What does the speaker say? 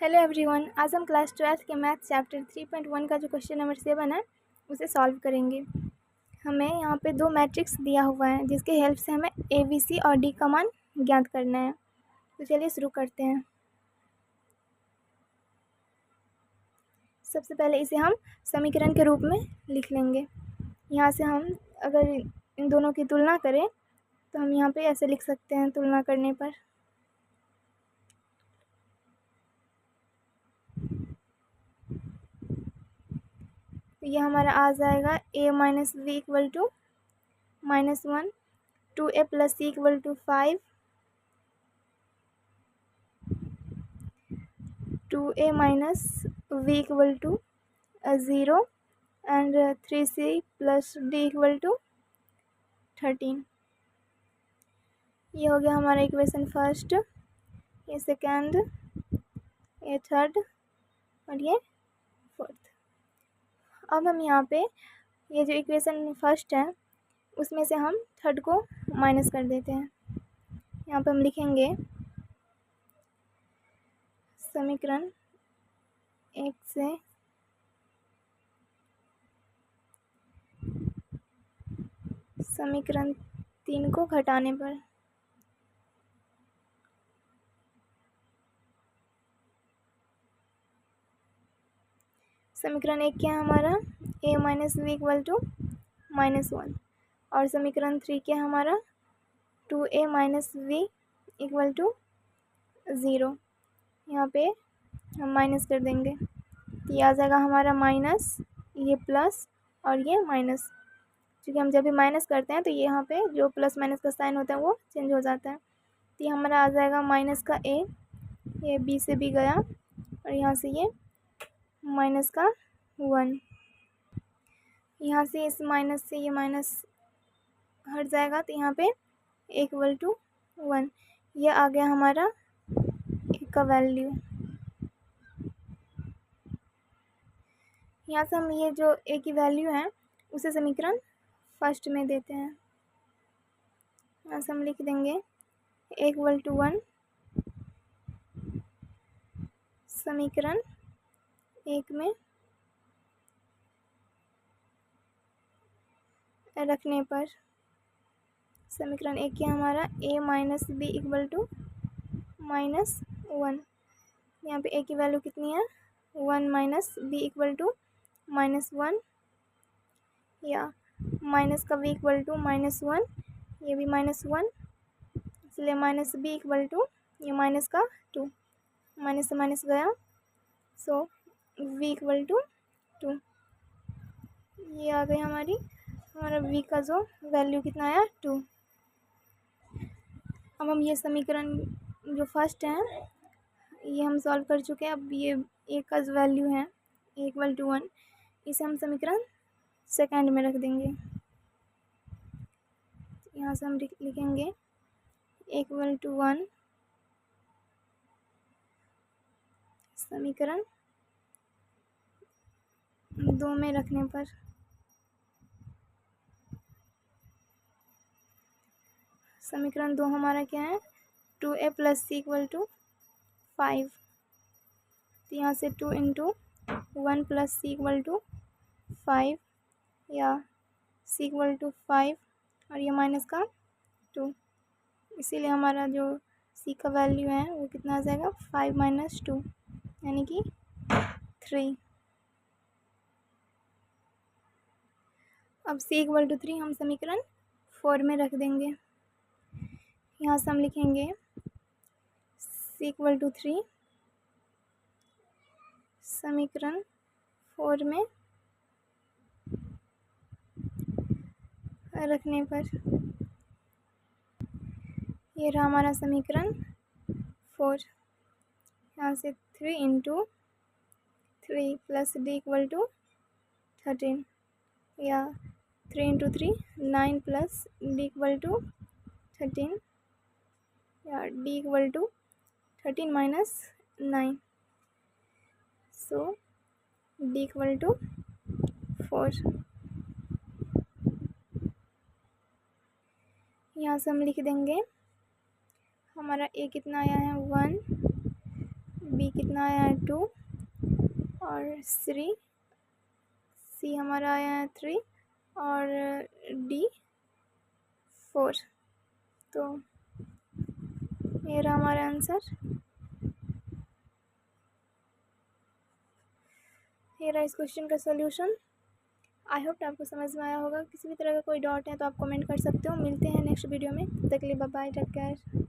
Hello everyone, आज हम class 12th के मैथ चैप्टर 3.1 का जो क्वेश्चन नंबर 7 है उसे सॉल्व करेंगे। हमें यहाँ पे दो मैट्रिक्स दिया हुआ है जिसके हेल्प से हमें ए बी सी और डी का मान ज्ञात करना है। तो चलिए शुरू करते हैं। सबसे पहले इसे हम समीकरण के रूप में लिख लेंगे। यहाँ से हम अगर इन दोनों की तुलना करें तो हम यहाँ पे ऐसे लिख सकते हैं तुलना करने पर। तो ये हमारा आ जाएगा a minus v equal to -1, 2a plus c equal to 5, 2a minus v equal to 0 and 3c plus d equal to 13। ये हो गया हमारा इक्वेशन फर्स्ट, ये सेकेंड, ये थर्ड और ये फोर्थ। अब हम यहाँ पे ये जो इक्वेशन फर्स्ट है उसमें से हम थर्ड को माइनस कर देते हैं। यहाँ पे हम लिखेंगे समीकरण 1 से समीकरण 3 को घटाने पर समीकरण 1 क्या है हमारा a minus v equal to -1 और समीकरण 3 क्या है हमारा 2a minus v equal to 0। यहाँ पे हम माइनस कर देंगे तो ये आ जाएगा हमारा माइनस, ये प्लस और ये माइनस। क्योंकि हम जब भी माइनस करते हैं तो ये यहाँ पे जो प्लस माइनस का साइन होता है वो चेंज हो जाता है। तो ये हमारा आ जाएगा माइनस का a, ये b से b गया और यहाँ से ये माइनस का 1। यहाँ से इस माइनस से ये माइनस हट जाएगा तो यहाँ पे इक्वल टू 1। ये आ गया हमारा a का वैल्यू। यहाँ से हम ये जो a की वैल्यू है उसे समीकरण फर्स्ट में देते हैं। यहाँ से हम लिख देंगे इक्वल टू 1 समीकरण 1 में रखने पर समीकरण 1 क्या हमारा a minus b equal to -1। यहाँ पे a की वैल्यू कितनी है 1 माइनस बी इक्वल टू -1 या माइनस का v इक्वल टू -1, ये भी -1, इसलिए माइनस बी इक्वल टू ये माइनस का 2, माइनस से माइनस गया सो v इक्वल टू 2। ये आ गई हमारा v का जो वैल्यू कितना आया 2। अब हम ये समीकरण जो फर्स्ट है ये हम सॉल्व कर चुके हैं। अब ये a का जो वैल्यू है इक्वल टू 1, इसे हम समीकरण सेकेंड में रख देंगे। यहाँ से हम लिखेंगे इक्वल टू 1 समीकरण 2 में रखने पर समीकरण 2 हमारा क्या है 2a plus c equal to 5। तो यहाँ से 2 into 1 plus c equal to 5 या सी इक्वल टू 5 और ये माइनस का 2, इसीलिए हमारा जो सी का वैल्यू है वो कितना आ जाएगा 5 माइनस 2 यानी कि 3। अब सी इक्वल टू 3 हम समीकरण 4 में रख देंगे। यहाँ से हम लिखेंगे सी इक्वल टू 3 समीकरण 4 में रखने पर ये रहा हमारा समीकरण 4। यहाँ से 3 into 3 plus d equal to 13 या 3 into 3 9 plus d equal to 13 या d equal to 13 minus 9 so d equal to 4। यहाँ से हम लिख देंगे हमारा a कितना आया है 1, बी कितना आया है 2 और सी हमारा आया है 3 और डी 4। तो ये रहा हमारा आंसर। ये रहा इस क्वेश्चन का सॉल्यूशन। आई होप आपको समझ में आया होगा। किसी भी तरह का कोई डाउट है तो आप कमेंट कर सकते हो। मिलते हैं नेक्स्ट वीडियो में, तब तक के लिए बाय बाय, टेक केयर।